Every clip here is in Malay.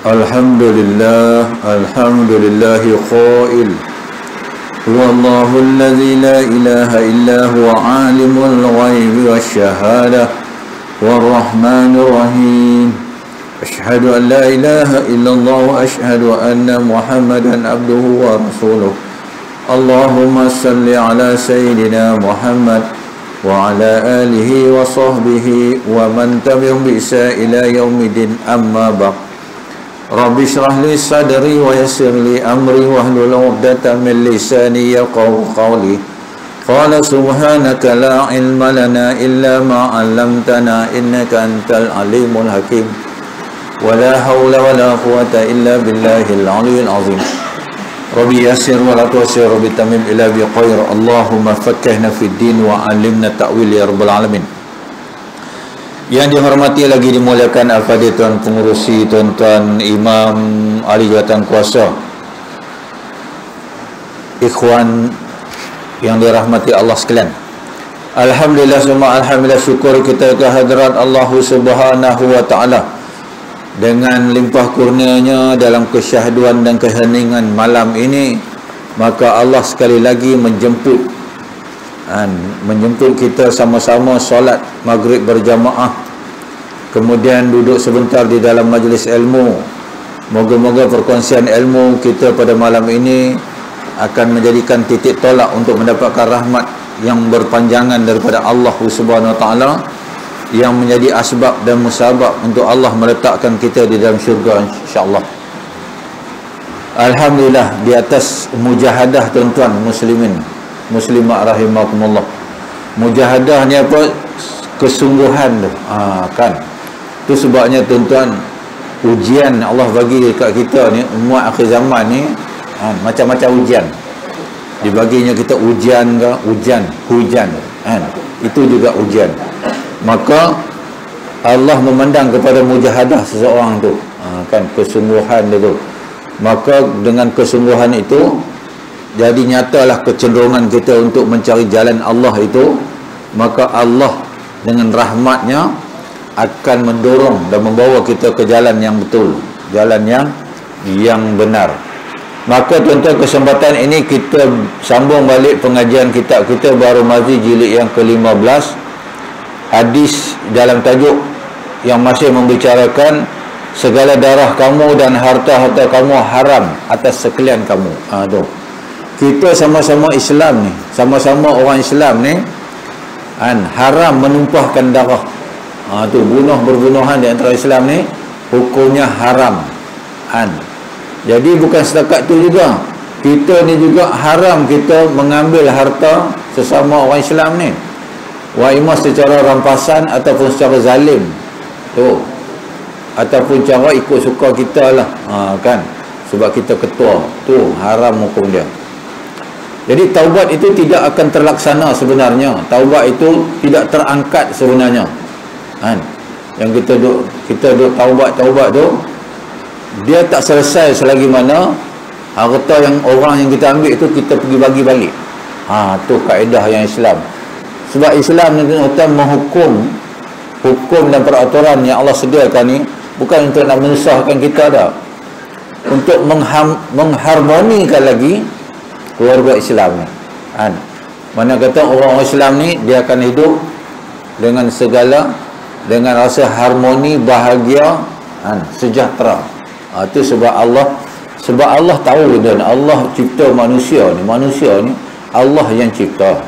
Alhamdulillahi qail huwallahu alladhi la ilaha illa huwa alimul ghaibi wasyahadah warrahmanir rahim. Ashhadu an la ilaha illallah wa ashhadu anna Muhammadan abduhu wa rasuluh. Allahumma salli ala sayyidina Muhammad wa ala alihi wa sahbihi wa man tabi'ahum bi ihsan ila yaumiddin, amma ba'd. Rabbi shrah li sadri wa yassir li amri wahlul 'uqdatam min lisani yafqahu qawli. Qala subhanaka la ilma lana illa ma 'allamtana innaka antal alimul hakim. Wa la hawla wa la quwwata illa billahil 'aliyyil 'azim. Rabbi yassir wa la tu'assir, Rabbi tamim ila bi khair. Allahumma faqqihna fid din wa 'allimna ta'wil ya rabbal alamin. Yang dihormati lagi dimuliakan al-fadhil tuan pengurusi, tuan-tuan imam ahli jawatan kuasa, ikhwan yang dirahmati Allah sekalian. Alhamdulillah summa alhamdulillah, syukur kita ke hadirat Allah Subhanahu wa taala dengan limpah kurnianya dalam kesyahduan dan keheningan malam ini. Maka Allah sekali lagi menjemput kita sama-sama solat maghrib berjamaah, kemudian duduk sebentar di dalam majlis ilmu. Moga-moga perkongsian ilmu kita pada malam ini akan menjadikan titik tolak untuk mendapatkan rahmat yang berpanjangan daripada Allah Subhanahu wa taala, yang menjadi asbab dan musabab untuk Allah meletakkan kita di dalam syurga insya-Allah. Alhamdulillah, di atas mujahadah tuan-tuan muslimin muslimat rahimakumullah. Mujahadah ni apa? Kesungguhan tu. Kan. Tu sebabnya tuan-tuan, ujian Allah bagi dekat kita ni umat akhir zaman ni, macam-macam ujian. Dibaginya kita ujian ke, hujan. Itu juga ujian. Maka Allah memandang kepada mujahadah seseorang tu, kan, kesungguhan dia tu. Maka dengan kesungguhan itu jadi nyatalah kecenderungan kita untuk mencari jalan Allah itu. Maka Allah dengan rahmatnya akan mendorong dan membawa kita ke jalan yang betul, jalan yang benar. Maka tuan-tuan, kesempatan ini kita sambung balik pengajian kitab kita Bahrul Mazi jilid yang ke-15, hadis dalam tajuk yang masih membicarakan segala darah kamu dan harta-harta kamu haram atas sekalian kamu. Tu kita sama-sama Islam ni, sama-sama orang Islam ni, haram menumpahkan darah. Tu berbunuhan di antara Islam ni hukumnya haram. Jadi bukan setakat tu juga, kita ni juga haram kita mengambil harta sesama orang Islam ni, wa imma secara rampasan ataupun secara zalim tu, ataupun cara ikut suka kita lah, kan, sebab kita ketua tu, haram hukum dia. Jadi taubat itu tidak akan terlaksana sebenarnya. Taubat itu tidak terangkat sebenarnya. Yang kita duk taubat tu, dia tak selesai selagi mana harta yang orang yang kita ambil itu kita pergi bagi balik. Tu kaedah yang Islam. Sebab Islam ni menghukum, hukum dan peraturan yang Allah sediakan ni bukan untuk nak menyusahkan kita dah, untuk mengharmonikan lagi keluarga Islam ni. Mana kata orang Islam ni dia akan hidup dengan dengan rasa harmoni, bahagia, sejahtera. Itu sebab Allah tahu, dan Allah cipta manusia ni Allah yang cipta.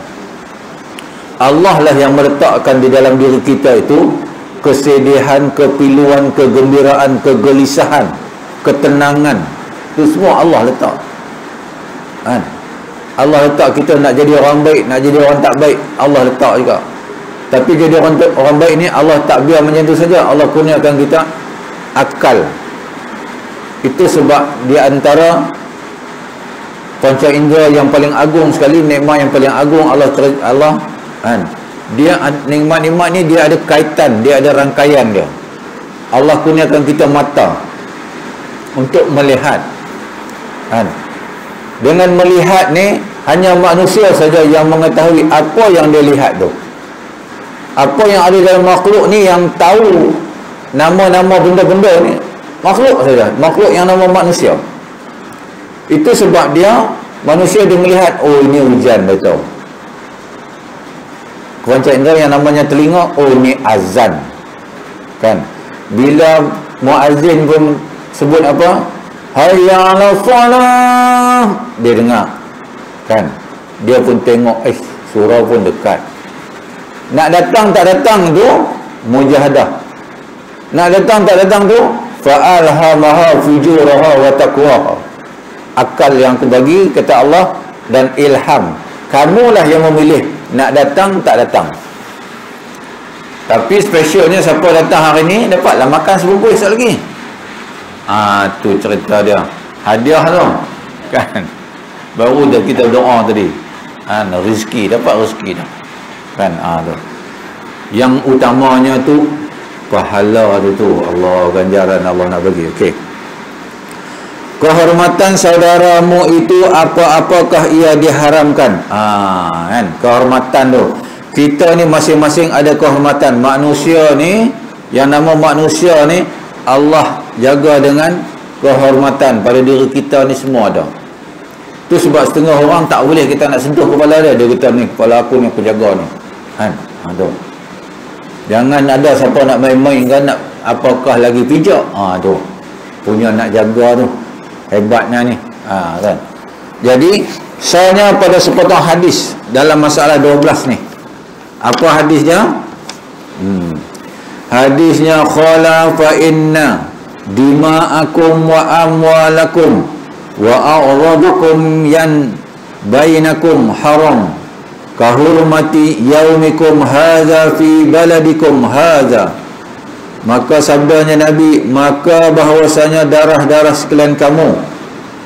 Allah lah yang meletakkan di dalam diri kita itu kesedihan, kepiluan, kegembiraan, kegelisahan, ketenangan. Itu semua Allah letak. Allah letak kita nak jadi orang baik, nak jadi orang tak baik, Allah letak juga. Tapi jadi orang baik ni Allah tak biar macam tu saja, Allah kurniakan kita akal. Itu sebab di antara panca indera yang paling agung sekali, nikmat yang paling agung Allah dia nikmat-nikmat ni dia ada kaitan, dia ada rangkaian dia. Allah kurniakan kita mata untuk melihat. Dengan melihat ni hanya manusia saja yang mengetahui apa yang dia lihat tu. Apa yang ada dalam makhluk ni yang tahu nama-nama benda-benda ni makhluk saja, makhluk yang nama manusia. Itu sebab manusia dia melihat, oh ini hujan, betul. Kepanca indera yang namanya telinga, oh ini azan, kan? Bila muazzin pun sebut apa, hayya 'ala shalah, dia dengar, kan? Dia pun tengok, surau pun dekat. Nak datang tak datang tu mujahadah. Nak datang tak datang tu fa'alhamaha fujuraha wa taqwaha. Akal yang aku bagi, kata Allah, dan ilham. Kamulah yang memilih nak datang tak datang. Tapi spesialnya siapa datang hari ni dapatlah makan sebumbui esok lagi. Tu cerita dia. Hadiah tu, kan? Baru dah kita doa tadi. Rezeki, dapat rezeki dah. Kan? Tu. Yang utamanya tu pahala tu. Allah, ganjaran Allah nak bagi. Okey. Kehormatan saudaramu itu apa-apakah ia diharamkan? Kan? Kehormatan tu. Kita ni masing-masing ada kehormatan. Manusia ni, yang nama manusia ni, Allah jaga dengan kehormatan pada diri kita ni semua ada. Tu sebab setengah orang tak boleh kita nak sentuh kepala dia. Dia kata ni, kepala aku ni aku jaga ni. Kan? Tu. Jangan ada siapa nak main-main kan, nak apakah lagi pijak. Tu. Punya nak jaga tu. Hebatnya ni. Kan? Jadi, soalnya pada sepotong hadis dalam masalah 12 ni. Apa hadisnya? Hadisnya, khala fa inna dima'akum wa amwalakum wa a'radakum yan bainakum haram kahurmati yaumikum hadza fi baladikum hadza. Maka sabdanya Nabi, maka bahwasanya darah-darah sekalian kamu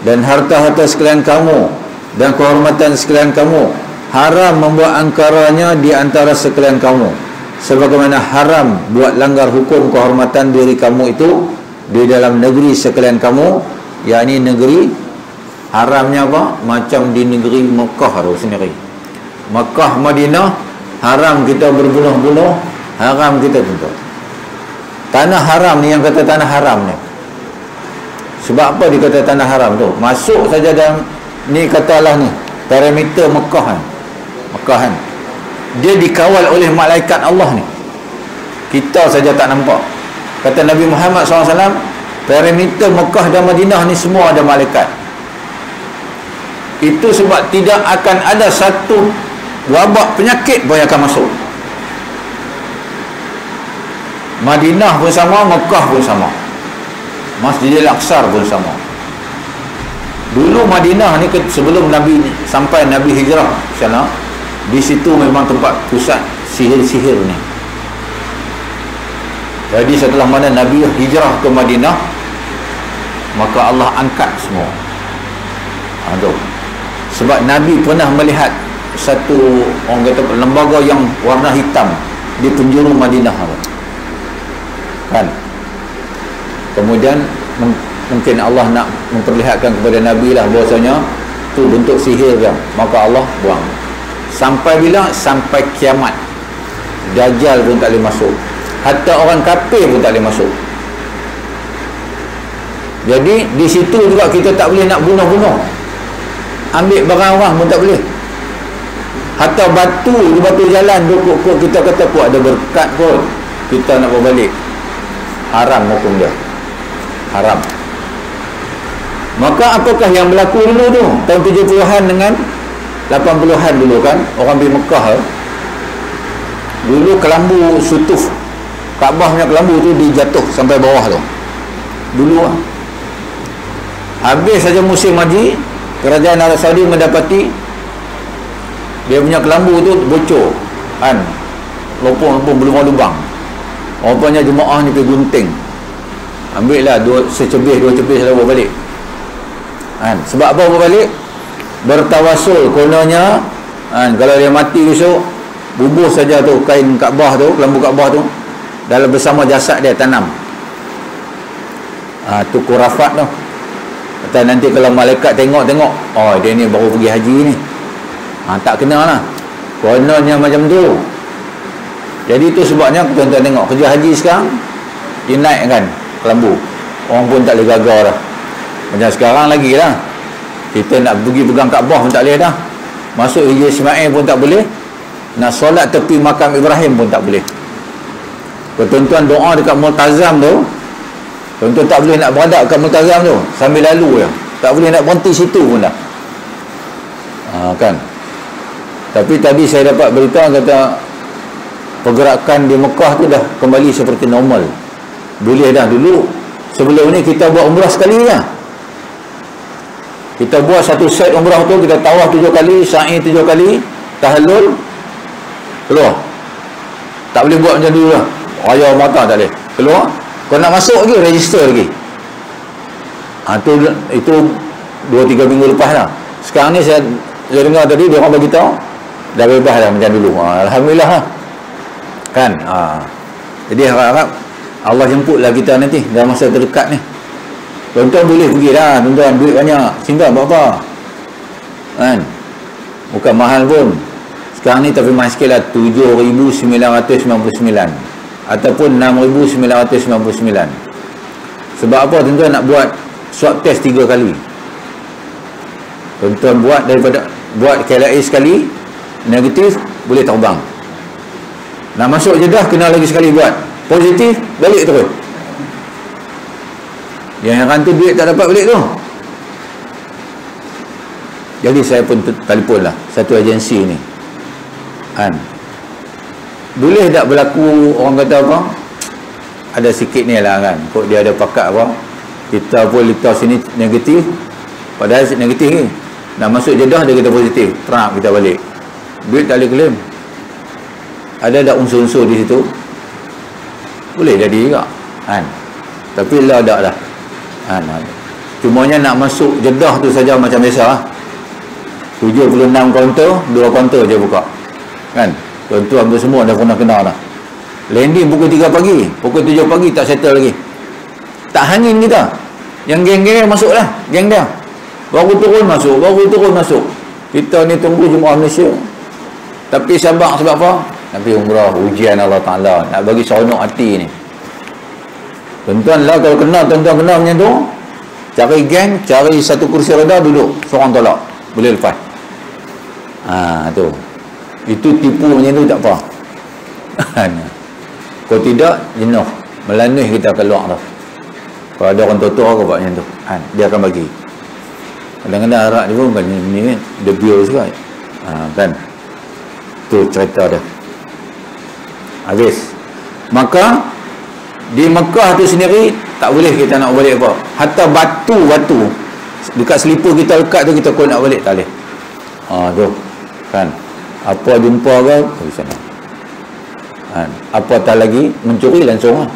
dan harta-harta sekalian kamu dan kehormatan sekalian kamu haram membuat angkaranya di antara sekalian kamu, sebagaimana haram buat langgar hukum kehormatan diri kamu itu di dalam negeri sekalian kamu, yakni negeri haramnya apa? Macam di negeri Mekah tu sendiri. Mekah, Madinah haram kita berbunuh-bunuh, haram kita tuntut. Tanah haram ni, yang kata tanah haram ni, sebab apa dikata tanah haram tu? Masuk saja dalam ni, katalah ni perimeter Mekah kan, Mekah kan, dia dikawal oleh malaikat Allah ni. Kita saja tak nampak. Kata Nabi Muhammad SAW, perimeter Mekah dan Madinah ni semua ada malaikat. Itu sebab tidak akan ada satu wabak penyakit pun yang akan masuk. Madinah pun sama, Mekah pun sama, Masjidil Aqsa pun sama. Dulu Madinah ni sebelum Nabi sampai Nabi hijrah sana, di situ memang tempat pusat sihir-sihir ni. Jadi setelah mana Nabi hijrah ke Madinah, maka Allah angkat semua. Sebab Nabi pernah melihat satu, orang kata, lembaga yang warna hitam di penjuru Madinah, kan? Kemudian mungkin Allah nak memperlihatkan kepada Nabi lah bahwasanya tu bentuk sihir dia, maka Allah buang. Sampai bila? Sampai kiamat. Dajjal pun tak boleh masuk, hatta orang kafir pun tak boleh masuk. Jadi di situ juga kita tak boleh nak bunuh-bunuh, ambil barang orang pun tak boleh. Hatta batu di batu jalan tu, kita kata pun ada berkat pun, kita nak berbalik, haram hukum dia, haram. Maka apakah yang berlaku dulu tu tahun 70-an dengan 80-an dulu kan, orang pergi Mekah dulu, kelambu sutuf Kaabah punya kelambu tu dijatuh sampai bawah tu dulu lah. Habis saja musim haji, kerajaan Arab Saudi mendapati dia punya kelambu tu bocor kan, lopong-lopong, berlubang-lubang. Rupanya jemaah ni pergi gunting, ambil lah secebis, 2 cebis, bawa balik kan. Sebab apa bawa balik? Bertawasul, kononnya kan, kalau dia mati besok, bubuh saja tu kain Kaabah tu, kelambu Kaabah tu, dalam bersama jasad dia tanam. Tu kurafat tu. Kata nanti kalau malaikat tengok, oh dia ni baru pergi haji ni, tak kena lah, kononnya macam tu. Jadi itu sebabnya tuan-tuan tengok kerja haji sekarang, dia naik kan kelambu, orang pun tak boleh gagal dah. Macam sekarang lagi lah, kita nak pergi pegang Kaabah pun tak boleh dah, masuk Hijri Ismail pun tak boleh, nak solat tepi makam Ibrahim pun tak boleh. Tuan-tuan doa dekat Multazam tu, tuan-tuan tak boleh nak beradab dekat Multazam tu sambil lalu je, tak boleh nak berhenti situ pun dah. Kan. Tapi tadi saya dapat berita kata pergerakan di Mekah tu dah kembali seperti normal. Boleh dah. Dulu sebelum ni kita buat umrah sekali je. Kita buat satu set umrah tu, kita tawaf 7 kali, sa'i 7 kali, tahallul, keluar. Tak boleh buat macam dulu lah, raya mata tak boleh, keluar. Kau nak masuk lagi, register lagi. Itu 2-3 minggu lepas lah. Sekarang ni saya dengar tadi dia orang bagi tahu dah bebas dah macam dulu. Alhamdulillah lah. Kan. Jadi harap-harap Allah jemputlah kita nanti dalam masa terdekat ni. Tuan-tuan boleh pergi dah, tuan-tuan, duit banyak, singgah berapa kan, bukan mahal pun sekarang ni, tapi mahal sikit lah, 7,999 ataupun 6,999. Sebab apa tuan-tuan nak buat swab test 3 kali? Tuan-tuan buat daripada buat KLA sekali, negatif, boleh terbang. Nak masuk Jeddah, kena lagi sekali buat, positif, balik terus. Yang heran tu duit tak dapat balik tu. Jadi saya pun telefon lah satu agensi ni kan, boleh tak berlaku, orang kata apa, ada sikit ni lah kan, kok dia ada pakat apa, kita pun letak sini negatif, padahal negatif ni, nak masuk Jeddah dia kata positif, terang kita balik, duit tak boleh claim. Ada tak unsur-unsur di situ? Boleh jadi juga kan, tapi lah tak dah kan. Cumanya nak masuk Jeddah tu saja macam biasa lah, 76 kaunter, 2 kaunter je buka kan. Tuan-tuan semua dah pernah kenal dah. Landing pukul 3 pagi, pukul 7 pagi tak settle lagi, tak hangin kita. Yang geng-geng masuk lah, geng dia baru turun masuk. Kita ni tunggu jemaah Malaysia, tapi sabar. Sebab apa? Nabi umrah, ujian Allah Ta'ala nak bagi seronok hati ni. Tuan-tuan lah, kalau kenal, tuan-tuan kenal macam tu, cari geng, cari satu kursi roda, duduk seorang tolak, boleh lepas. Tu itu tipu macam tu tak apa. Kalau tidak, jenuh, melanih kita keluar tu. Kalau ada orang tua-tua ke buat macam tu dia akan bagi. Kadang-kadang harap dia pun bukan ni dia biar juga kan. Tu cerita dia habis. Maka di Mekah tu sendiri tak boleh kita nak balik apa, hatta batu-batu dekat selipar kita lekat tu, kita kau nak balik tak boleh. Tu kan, apa jumpa ke di sana kan, apa tak lagi mencuri langsung lah.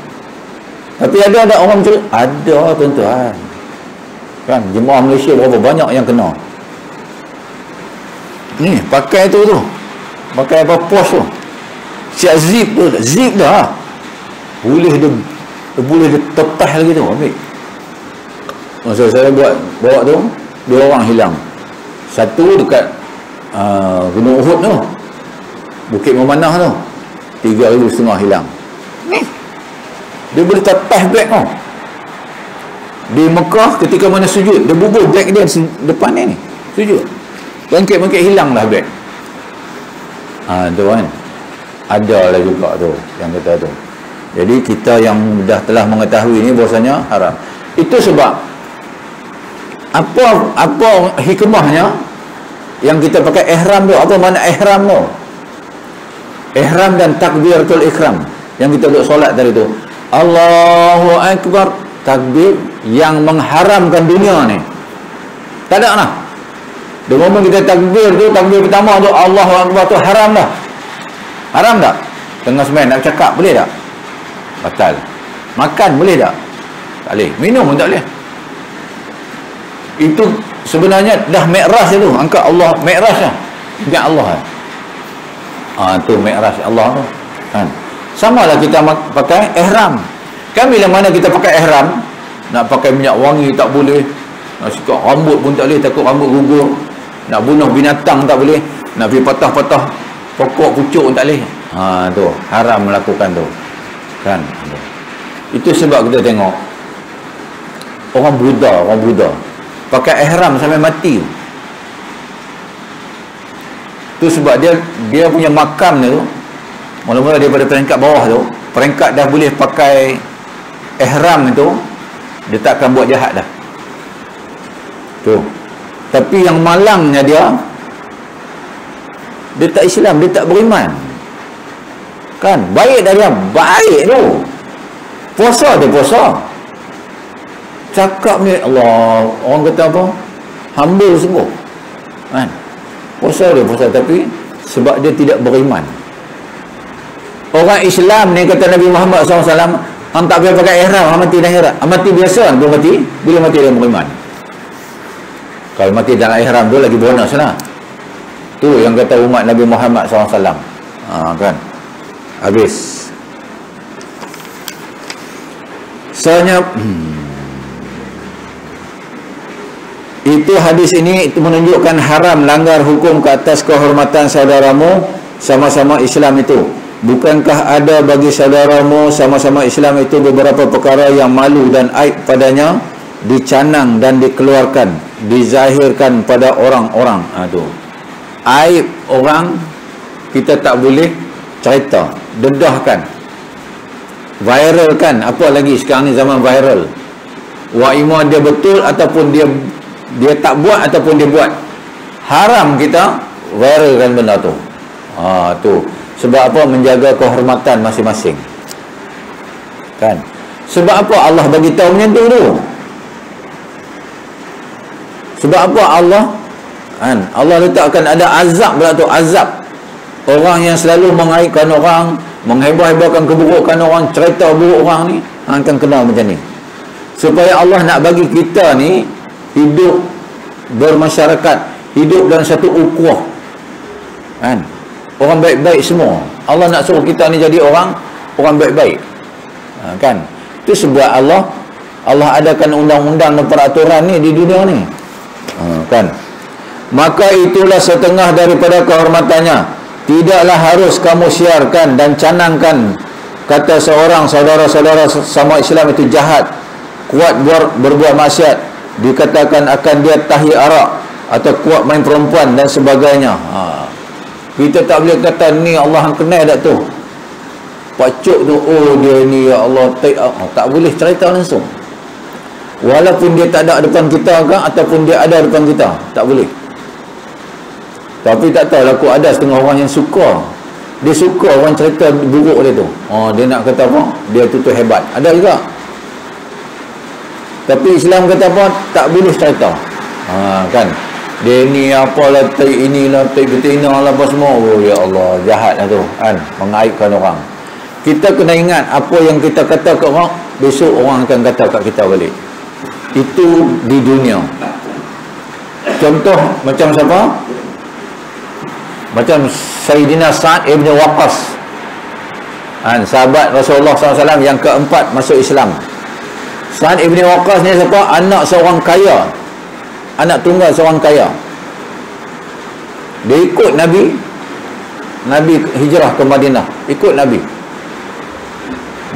Tapi ada orang mencuri, ada tuan-tuan kan. Jemaah Malaysia berapa banyak yang kena ni, pakai tu pakai apa, pos tu, siap zip tu, zip dah boleh dia tepas lagi tu, ambil. Masa saya bawa tu, 2 orang hilang. Satu dekat Gunung Uhud tu, Bukit Memanah tu, 3,500 hilang. Dia boleh tepas beg tu. Di Mekah ketika mana sujud, dia bubuh beg dia depan ni sujud, bangkit hilang lah beg. Tu kan, ada lah juga tu yang kata tu. Jadi kita yang dah telah mengetahui ni bahasanya haram. Itu sebab apa hikmahnya yang kita pakai ihram tu. Apa makna ihram tu? Ihram dan takbiratul ihram yang kita duduk solat tadi tu, Allahu Akbar, takbir yang mengharamkan dunia ni. Tak ada lah. The moment kita takbir tu, takbir pertama tu Allahu Akbar tu haram dah. Haram tak? Tengah semain nak cakap boleh tak? Batal. Makan boleh tak? Tak boleh. Minum pun tak boleh. Itu sebenarnya dah mi'raj tu, angkat Allah, mi'raj lah, angkat Allah lah. Tu mi'raj Allah tu kan. Sama lah kita pakai ihram kan. Bila mana kita pakai ihram, nak pakai minyak wangi tak boleh, nak sikat rambut pun tak boleh, takut rambut gugur, nak bunuh binatang tak boleh, nak pergi patah-patah pokok pucuk pun tak boleh. Tu haram melakukan tu kan. Itu sebab kita tengok orang Buddha pakai ihram sampai mati. Tu sebab dia punya makam tu mula-mula daripada peringkat bawah tu, peringkat dah boleh pakai ihram itu, dia tak akan buat jahat dah. Tu. Tapi yang malangnya dia tak Islam, dia tak beriman. Kan? Baik dah dia, baik tu. Puasa dia puasa. Cakap ni Allah, orang kata apa? Humble sungguh. Kan? Puasa dia puasa, tapi sebab dia tidak beriman. Orang Islam ni kata Nabi Muhammad SAW, hang tak boleh pakai ihram, hang mati dah ihram. Hang mati biasa, dia mati. Bila mati dia beriman. Kalau mati dalam ihram tu lagi bonus lah. Tu yang kata umat Nabi Muhammad SAW. Kan? Habis. Soalnya itu hadis ini itu menunjukkan haram langgar hukum ke atas kehormatan saudaramu sama-sama Islam itu. Bukankah ada bagi saudaramu sama-sama Islam itu beberapa perkara yang malu dan aib padanya dicanang dan dikeluarkan, dizahirkan pada orang-orang. Aduh. Aib orang kita tak boleh cerita, dedahkan, viralkan. Apa lagi sekarang ni zaman viral. Wa ima dia betul ataupun dia tak buat ataupun dia buat. Haram kita viralkan benda tu. Tu. Sebab apa? Menjaga kehormatan masing-masing. Kan? Sebab apa Allah bagi tahu macam tu? Sebab apa Allah? Kan? Allah letakkan ada azab pula tu, azab. Orang yang selalu mengaibkan orang, menghebah-hebahkan keburukan orang, cerita buruk orang ni, akan kena macam ni. Supaya Allah nak bagi kita ni hidup bermasyarakat, hidup dalam satu ukhuwah. Kan? Orang baik-baik semua. Allah nak suruh kita ni jadi orang baik-baik. Kan? Itu sebab Allah adakan undang-undang dan peraturan ni di dunia ni. Kan? Maka itulah setengah daripada kehormatannya. Tidaklah harus kamu siarkan dan canangkan kata seorang saudara-saudara sama Islam itu jahat, kuat berbuat maksiat, dikatakan akan dia tahi arak atau kuat main perempuan dan sebagainya. Kita tak boleh kata ni Allah yang kenal tak tu, pacuk tu, oh dia ni ya Allah, tak boleh cerita langsung. Walaupun dia tak ada depan kita ke ataupun dia ada depan kita, tak boleh. Tapi tak tahu lah, ada setengah orang yang suka. Dia suka orang cerita buruk dia tu. Dia nak kata apa? Dia tu hebat. Ada juga. Tapi Islam kata apa? Tak boleh cerita. Kan? Dia ni apalah, inilah, betina lah apa semua. Oh ya Allah, jahat lah tu. Kan? Mengaibkan orang. Kita kena ingat apa yang kita kata ke orang, besok orang akan kata kat kita balik. Itu di dunia. Contoh macam siapa? Macam Sayyidina Sa'ad ibn Waqqas, sahabat Rasulullah SAW yang keempat masuk Islam. Sa'ad ibn Waqqas ni siapa? Anak seorang kaya, anak tunggal seorang kaya. Dia ikut Nabi hijrah ke Madinah, ikut Nabi.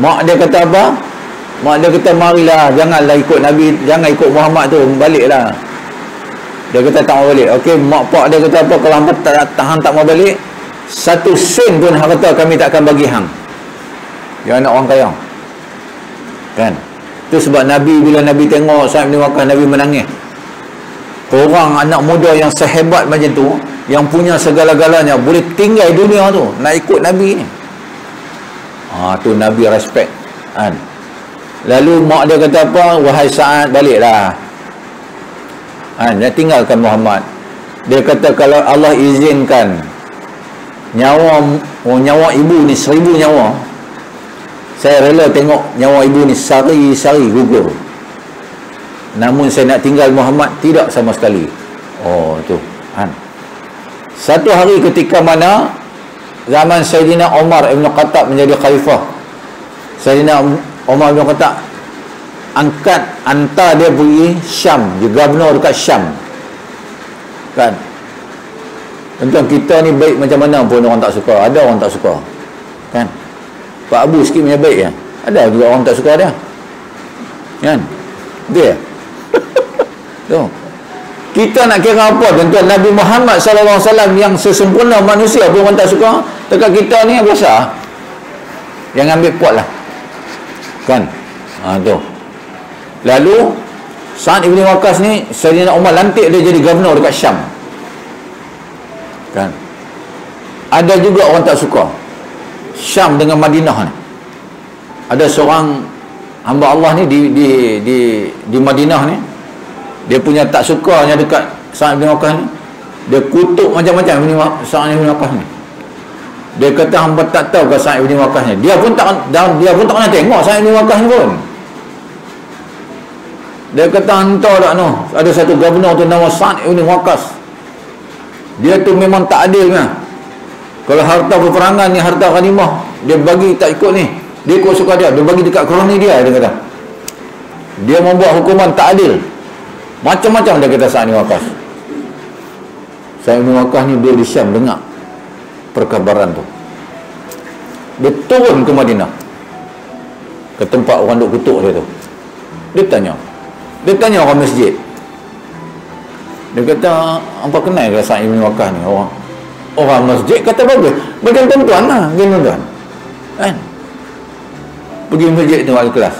Mak dia kata apa? Mak dia kata marilah, janganlah ikut Nabi, jangan ikut Muhammad tu, baliklah. Dia kata tak mau balik. Okey, mak pak dia kata apa? Kalau hang tak mau balik, satu sen pun harta kami tak akan bagi hang. Dia anak orang kaya. Kan? Itu sebab Nabi, bila Nabi tengok Sa'ad bin Waqqas, Nabi menangis. Orang anak muda yang sehebat macam tu, yang punya segala-galanya, boleh tinggal dunia tu, nak ikut Nabi ni. Tu Nabi respect. Kan? Lalu mak dia kata apa? Wahai Sa'ad, baliklah. Dia tinggalkan Muhammad. Dia kata kalau Allah izinkan nyawa ibu ni 1000 nyawa, saya rela tengok nyawa ibu ni sari-sari gugur. Namun saya nak tinggal Muhammad tidak sama sekali. Tu. Satu hari ketika mana zaman Sayyidina Umar Ibn Khattab menjadi khalifah, Sayyidina Umar Ibn Khattab hantar dia pergi Syam, dia gubernur dekat Syam. Kan? Tentang kita ni baik macam mana pun orang tak suka. Ada orang tak suka. Kan? Pak Abu sikit punya baik ya. Ada juga orang tak suka dia. Kan? Dia. Tu. Kita nak kira apa tuan-tuan? Nabi Muhammad SAW yang sesempurna manusia pun orang tak suka. Dekat kita ni biasa. Yang ambil puat lah. Kan? Tu. Lalu Sa'ad Ibn Waqqas ni, Sayyidina Umar lantik dia jadi governor dekat Syam. Kan? Ada juga orang tak suka. Syam dengan Madinah ni. Ada seorang hamba Allah ni di Madinah ni, dia punya tak sukanya dekat Sa'ad bin Waqqas ni, dia kutuk macam-macam Sa'ad bin Waqqas ni. Dia kata hamba tak tahu ke Sa'ad bin Waqqas ni. Dia pun tak pernah tengok Sa'ad bin Waqqas ni pun. Dia kata hantar tak no, ada satu governor tu nama Sa'ad bin Waqqas. Dia tu memang tak adil kan. Kalau harta peperangan ni, harta ghanimah, dia bagi tak ikut ni, dia ikut suka dia bagi dekat kroni dia kata. Dia membuat hukuman tak adil. Macam-macam dia kata Sa'ad bin Waqqas. Sa'ad bin Waqqas ni dia di Syam dengar perkabaran tu. Dia turun ke Madinah, ke tempat orang duk kutuk dia tu. Dia tanya orang masjid. Dia kata, apa kenal ke Sa'ad bin Waqqas ni? Orang masjid kata bagus. Macam tuan-tuan lah, tuan-tuan. Kan? Pergi masjid tu ahli kelas.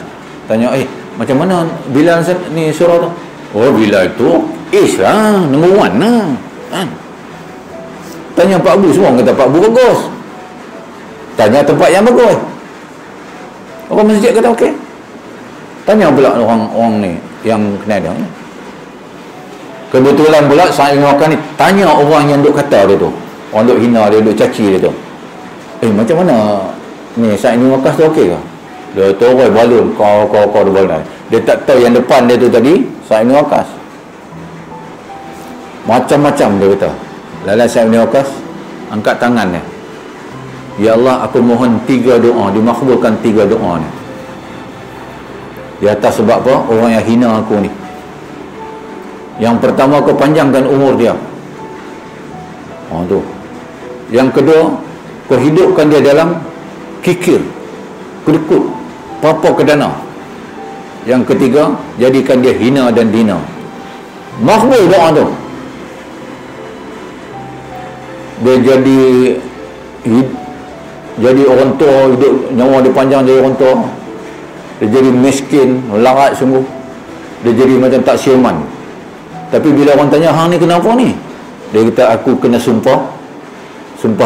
Tanya, macam mana Bilal ni surah tu? Oh, Bilal tu lah, nombor 1 lah. Kan? Tanya Pak Bu, semua kata Pak Bu bagus. Tanya tempat yang bagus. Orang masjid kata okey. Tanya pula orang ni yang kenal dia ni. Kebetulan pula Sa'ad bin Waqqas ni tanya orang yang duk kata dia tu. Orang duk hina dia, duk caci dia tu. Macam mana ni Sa'ad bin Waqqas tu okey ke? Dia toroi balun, kau dia balun. Dia tak tahu yang depan dia tu tadi Sa'ad bin Waqqas. Macam-macam dia kata. Lalu Sa'ad bin Waqqas angkat tangan dia. Ya Allah, aku mohon 3 doa, dimakbulkan 3 doa ni. Di atas sebab apa? Orang yang hina aku ni. Yang pertama, kau panjangkan umur dia. Tu. Yang kedua, kau hidupkan dia dalam kikir, kedekut, papa kedana. Yang ketiga, jadikan dia hina dan dina. Makbul doa tu. Dia jadi orang tua, hidup nyawa dia panjang jadi orang tua. Dia jadi miskin, larat sungguh. Dia jadi macam tak siuman. Tapi bila orang tanya, hang ni kenapa ni? Dia kata, aku kena sumpah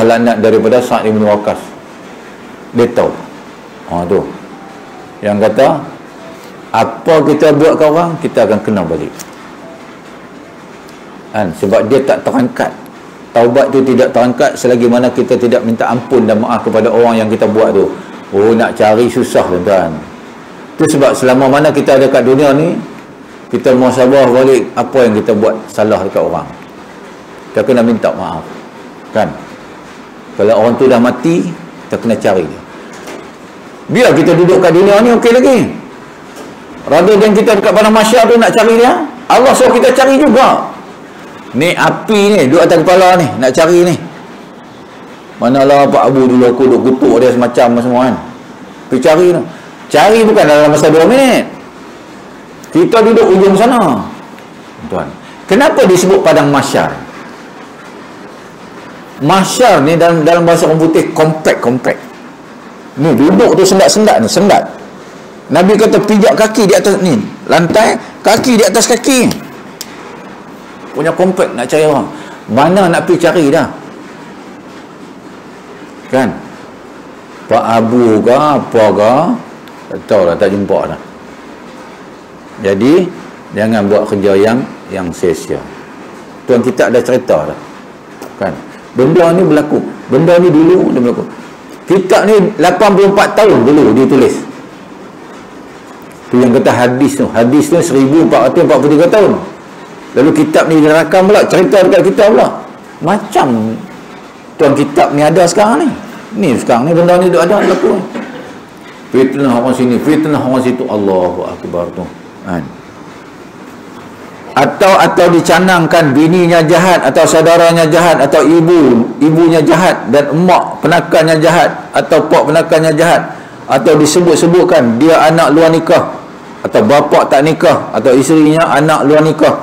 laknat daripada Sa'ad bin Waqqas. Dia tahu. Tu. Yang kata, apa kita buat ke orang, kita akan kena balik. Sebab dia tak terangkat. Taubat tu tidak terangkat selagi mana kita tidak minta ampun dan maaf kepada orang yang kita buat tu. Nak cari susah tuan-tuan. Itu sebab selama mana kita ada kat dunia ni, kita muhasabah balik apa yang kita buat salah dekat orang. Kita kena minta maaf. Kan? Kalau orang tu dah mati, kita kena cari dia. Biar kita duduk kat dunia ni okey lagi. Rather than kita dekat padang mahsyar tu nak cari dia, Allah suruh kita cari juga. Ni api ni duduk atas kepala ni, nak cari ni. Manalah Pak Abu dulu aku duduk kutuk dia semacam semua kan. Pergi cari tu. Cari bukan dalam masa 2 minit. Kita duduk ujung sana. Tuan. Kenapa disebut padang mahsyar? Mahsyar ni dalam bahasa orang putih kompak. Ni duduk tu sendat ni, sendat. Nabi kata pijak kaki di atas ni, lantai, kaki di atas kaki. Punya kompak nak cari orang. Mana nak pergi cari dah. Kan? Pak Abu ke apa ke, tak tahu lah, tak jumpa dah. Jadi jangan buat kerja yang sia-sia. Tuan kita ada cerita dah. Kan? Benda ni berlaku. Benda ni dulu dia berlaku. Kitab ni 84 tahun dulu dia tulis. Tu yang kata hadis tu. Hadis tu 1443 tahun. Lalu kitab ni direkam pula, cerita dekat kitab pula. Macam tuan kitab ni ada sekarang ni. Ni sekarang ni benda ni ada berlaku. Fitnah orang sini, fitnah orang situ. Allahu Akbar tu. Kan? Atau dicanangkan bininya jahat, atau saudaranya jahat, atau ibunya jahat, dan emak penakannya jahat, atau pak penakannya jahat, atau disebut-sebutkan dia anak luar nikah, atau bapa tak nikah, atau isterinya anak luar nikah.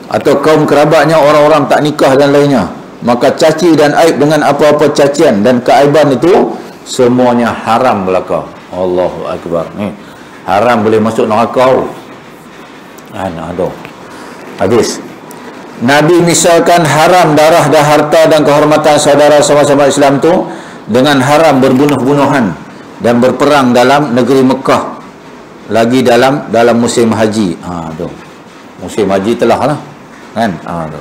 atau kaum kerabatnya orang-orang tak nikah dan lainnya, maka caci dan aib dengan apa-apa cacian dan keaiban itu semuanya haram belaka. Allahu Akbar. Ni haram boleh masuk neraka. Aduh. Habis. Nabi misalkan haram darah dan harta dan kehormatan saudara sama-sama Islam tu dengan haram berbunuh-bunuhan dan berperang dalam negeri Mekah, lagi dalam musim haji. Tu musim haji telah lah kan. Tu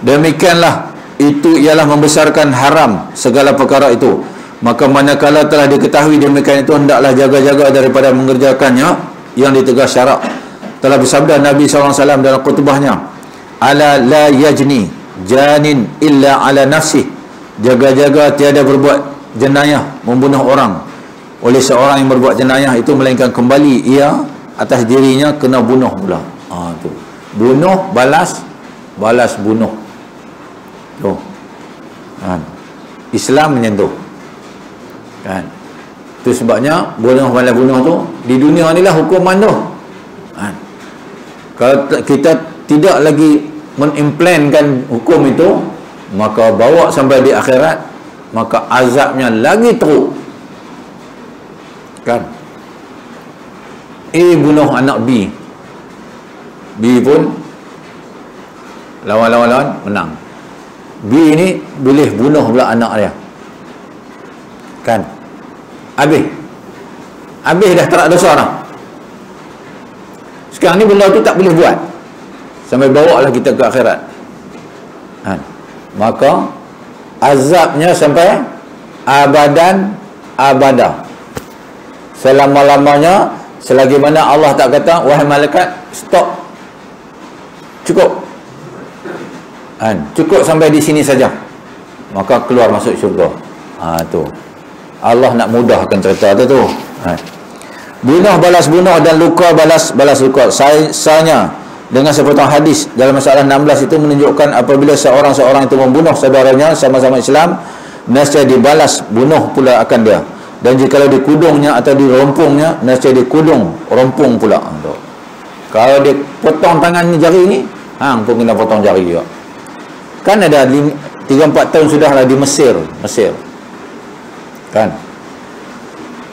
demikianlah, itu ialah membesarkan haram segala perkara itu. Maka manakala telah diketahui demikian itu, hendaklah jaga-jaga daripada mengerjakannya yang ditegas syarak. Telah bersabda Nabi SAW dalam khutbahnya, ala la yajni janin illa ala nafsih, jaga-jaga tiada berbuat jenayah, membunuh orang oleh seorang yang berbuat jenayah itu, melainkan kembali ia atas dirinya kena bunuh pula. Tu bunuh balas bunuh. Tu kan Islam menyentuh kan. Itu sebabnya bunuh balas bunuh tu di dunia ni lah hukuman tu kan. Kalau kita tidak lagi mengimplankan hukum itu, maka bawa sampai di akhirat, maka azabnya lagi teruk kan. A bunuh anak B pun lawan menang. B ni boleh bunuh pula anak dia kan. Habis dah tak ada dosa dah. Sekarang ni benda tu tak boleh buat, sampai bawa lah kita ke akhirat kan. Maka azabnya sampai abadan abada, selama-lamanya, selagi mana Allah tak kata wahai malaikat stop, cukup kan, cukup sampai di sini saja, maka keluar masuk syurga. Tu Allah nak mudahkan cerita tu kan. Bunuh balas bunuh dan luka balas luka. Sayangnya dengan sepotong hadis dalam masalah 16 itu menunjukkan apabila seorang itu membunuh saudaranya sama-sama Islam, nescaya dibalas bunuh pula akan dia. Dan jika dikudungnya atau dirompungnya, nescaya dikudung rompung pula. Kalau dia potong tangan ni, jari ni, hang pun kena potong jari juga. Kan ada 3-4 tahun sudahlah di Mesir kan.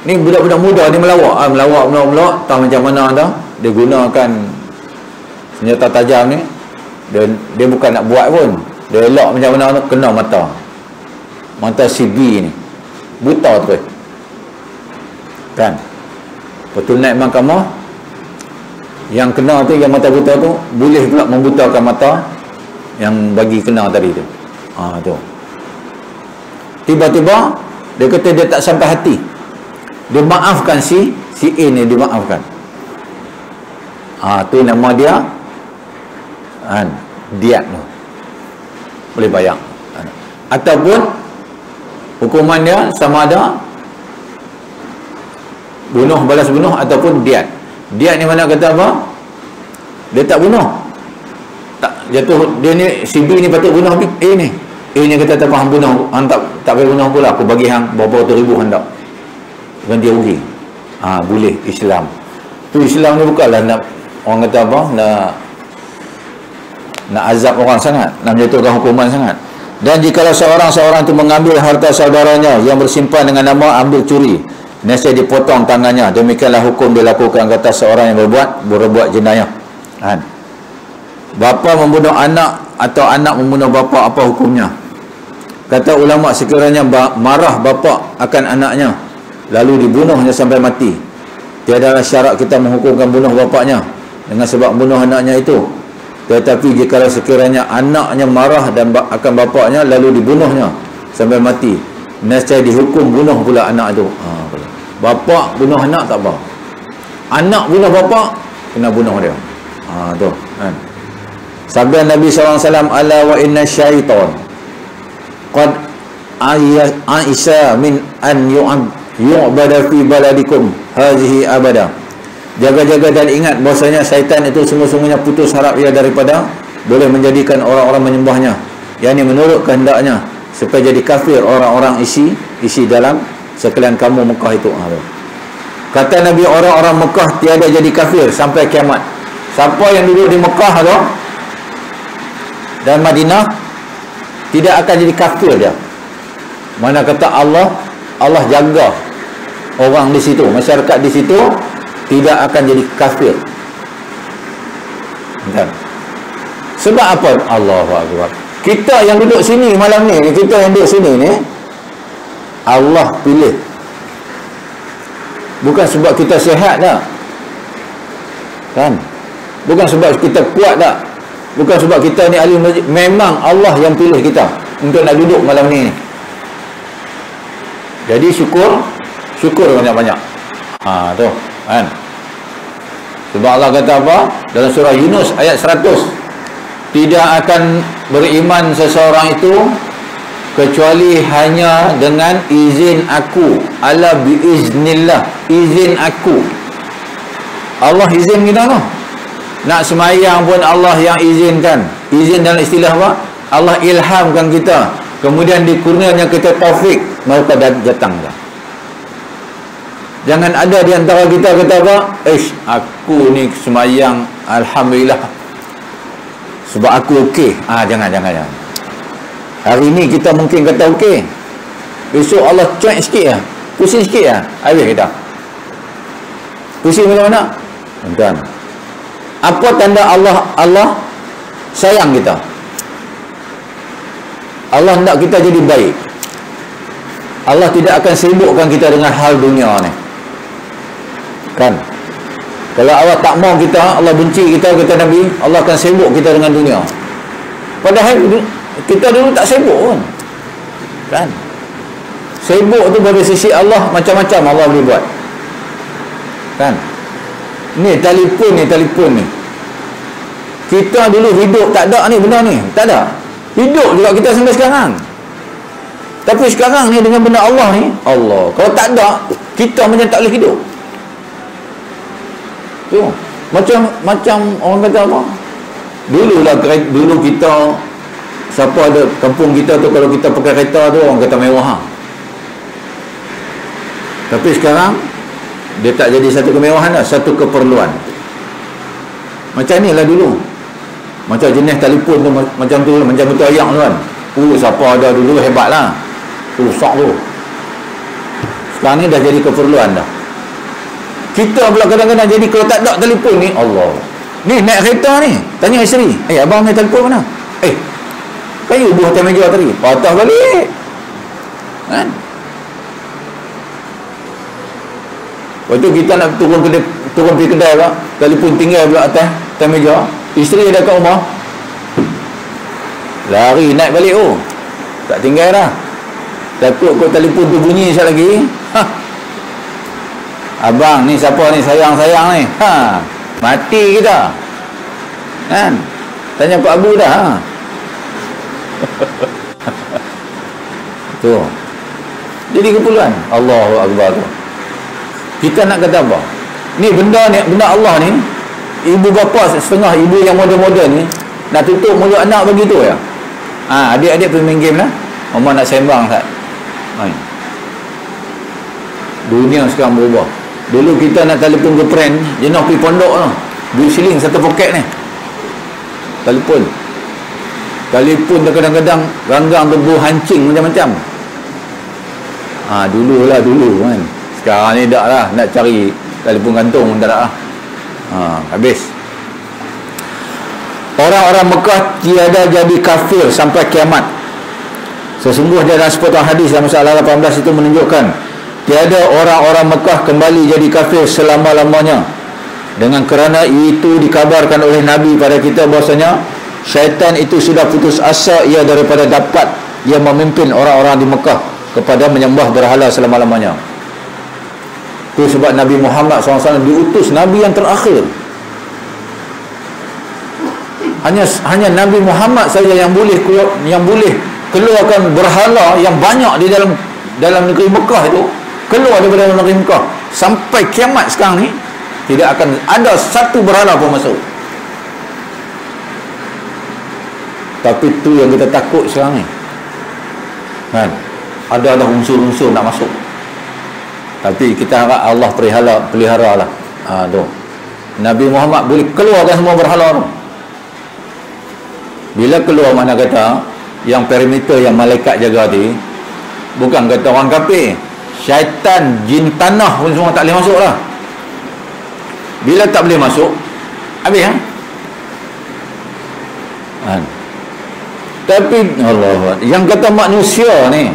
Ni budak-budak muda ni melawak, tahu macam mana dah dia gunakan senjata tajam ni. Dia bukan nak buat pun, dia elak macam mana tu, kena mata si B ni buta terus kan. Betul naik mahkamah, yang kena tu, yang mata buta tu boleh pula membutakan mata yang bagi kena tadi tu. Tu tiba-tiba dia kata dia tak sampai hati, dia maafkan si A ni, dia maafkan. Tu nama dia diat tu, boleh bayang. Ataupun hukuman dia sama ada bunuh balas bunuh ataupun diat. Diat ni mana kata apa? Dia tak bunuh, tak jatuh, dia ni si B ni patut bunuh A ni. A ni kata tak faham bunuh, hang tak payah bunuh pula, aku bagi hang berapa ribu hendak ganti rugi. Boleh Islam. Tu Islam ni bukanlah nak, orang kata apa, nak azab orang sangat, nak menjatuhkan hukuman sangat. Dan jikalau seorang itu mengambil harta saudaranya yang bersimpan dengan nama ambil curi, nescaya dipotong tangannya. Demikianlah hukum dilakukan kata seorang yang berbuat jenayah kan. Bapa membunuh anak atau anak membunuh bapa, apa hukumnya? Kata ulama, sekiranya marah bapa akan anaknya lalu dibunuhnya sampai mati, tiadalah syarat kita menghukumkan bunuh bapaknya dengan sebab bunuh anaknya itu. Tetapi jika sekiranya anaknya marah dan akan bapaknya lalu dibunuhnya sampai mati, nescaya dihukum bunuh pula anak itu. Bapa bunuh anak tak apa, anak bunuh bapa kena bunuh dia. Tu kan. Sabda Nabi SAW, ala wa inna syaitan qad aisha min an yu'bada fi baladikum hazihi abada. Jaga-jaga dan ingat bahwasanya syaitan itu sungguh-sungguhnya putus harap ia daripada boleh menjadikan orang-orang menyembahnya, yakni menurut kehendaknya, supaya jadi kafir orang-orang isi dalam sekalian kamu Mekah itu. Kata Nabi, orang-orang Mekah tiada jadi kafir sampai kiamat. Siapa yang duduk di Mekah tu dan Madinah tidak akan jadi kafir dia. Mana kata Allah jaga orang di situ, masyarakat di situ tidak akan jadi kafir. Kan? Sebab apa? Allahu Akbar. Kita yang duduk sini malam ni, kita yang duduk sini ni, Allah pilih. Bukan sebab kita sihat dah. Kan? Bukan sebab kita kuat dah. Bukan sebab kita ni ahli masjid. Memang Allah yang pilih kita untuk nak duduk malam ni. Jadi syukur banyak-banyak. Tu kan. Sebab Allah kata apa dalam surah Yunus ayat 100, tidak akan beriman seseorang itu kecuali hanya dengan izin aku. Ala biiznillah, izin aku. Allah izin kita tu. Nak semayang pun Allah yang izinkan. Izin dalam istilah apa? Allah ilhamkan kita, kemudian dikurniakan kita taufik, maka datang dah. Jangan ada di antara kita kata apa? Aku ni semayang alhamdulillah sebab aku okey. Jangan. Hari ni kita mungkin kata okey, besok Allah cuak sikit lah, pusing sikit lah, habis kita pusing mana-mana. Tuan, apa tanda Allah sayang kita? Allah hendak kita jadi baik. Allah tidak akan sibukkan kita dengan hal dunia ni. Kan? Kalau Allah tak mau kita, Allah benci kita, kata Nabi, Allah akan sibuk kita dengan dunia. Padahal kita dulu tak sibuk pun. Kan? Sibuk tu dari sisi Allah macam-macam Allah boleh buat. Kan? Ni telefon ni. Kita dulu hidup tak ada ni benda ni. Tak ada. Hidup juga kita sampai sekarang. Tapi sekarang ni dengan benda Allah ni, Allah. Kalau tak ada, kita macam tak boleh hidup. Tu. Macam orang kata apa? Dulu kita, siapa ada kampung kita tu, kalau kita pakai kereta tu orang kata mewah. Tapi sekarang dia tak jadi satu kemewahan dah, satu keperluan. Macam ni lah dulu. Macam jenis telefon tu macam tu, macam betul ayam tu kan. Siapa ada dulu hebat lah. Rusak tu. Sekarang ni dah jadi keperluan dah. Kita pula kadang-kadang jadi kalau tak ada telefon ni, Allah. Ni naik kereta ni, tanya isteri, abang ni telefon mana? Kayu buah atas meja tadi, patah balik. Kan? Lepas tu kita nak turun pergi kedai pula, telefon tinggal pula atas meja. Isteri dah kat rumah, lari naik balik. Tak tinggal dah. Takut kau telefon tu bunyi sekali lagi. Abang ni siapa ni, sayang-sayang ni. Mati kita. Kan? Tanya Pak Abu dah. Tu. Jadi keperluan. Allahu Akbar tu. Kita nak kata apa? Ni benda Allah ni, ibu bapa setengah ibu yang moden-moden ni nak tutup mulut anak begitu ya. Adik-adik pergi main game lah. Mama nak sembang tak? Dunia sekarang berubah. Dulu kita nak telefon girlfriend, jenis pergi pondok lah, RM2 satu poket ni. Telefon tu kadang-kadang ganggang tebu hancing macam-macam. Dulu kan. Sekarang ni tak lah, nak cari telefon gantung tak lah. Habis. Orang-orang Mekah tiada jadi kafir sampai kiamat. Sesungguhnya dalam sepotong hadis dalam masalah 18 itu menunjukkan tiada orang-orang Mekah kembali jadi kafir selama-lamanya. Dengan kerana itu dikabarkan oleh Nabi pada kita bahasanya syaitan itu sudah putus asa ia daripada dapat ia memimpin orang-orang di Mekah kepada menyembah berhala selama-lamanya. Itu sebab Nabi Muhammad SAW diutus Nabi yang terakhir. Hanya Nabi Muhammad saja yang boleh keluarkan berhala yang banyak di dalam negeri Mekah itu, keluar daripada negeri Mekah. Sampai kiamat sekarang ni tidak akan ada satu berhala pun masuk. Tapi tu yang kita takut sekarang ni. Kan? Ada unsur-unsur nak masuk. Tapi kita harap Allah pelihara lah. Tu. Nabi Muhammad boleh keluarkan semua berhala tu. Bila keluar mana kata yang perimeter yang malaikat jaga tadi, bukan kata orang kafir, syaitan, jin tanah pun semua tak boleh masuk lah. Bila tak boleh masuk, habis kan? Tapi Allah, yang kata manusia ni,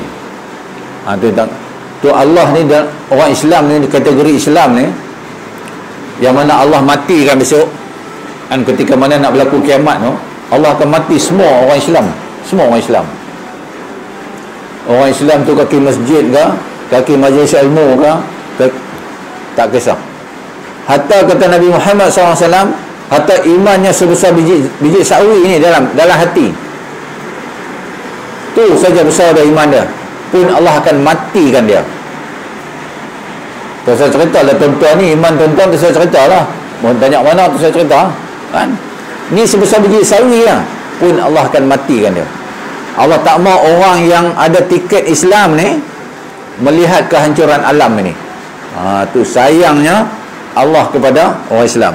tu Allah ni, orang Islam ni, kategori Islam ni, yang mana Allah matikan besok kan, ketika mana nak berlaku kiamat tu, Allah akan mati semua orang Islam, semua orang Islam. Orang Islam tu kaki masjid ke, kaki majlis ilmu ke, tak kisah. Hatta kata Nabi Muhammad SAW, hatta imannya sebesar biji sawi ni dalam hati, tu saja besar dah iman dia, pun Allah akan matikan dia. Tu saya cerita lah tuan-tuan ni, iman tuan-tuan tu saya cerita lah. Mau tanya mana tu saya cerita kan. Ni sebesar biji sawi lah, pun Allah akan matikan dia. Allah tak mau orang yang ada tiket Islam ni melihat kehancuran alam ini. Tu sayangnya Allah kepada orang Islam.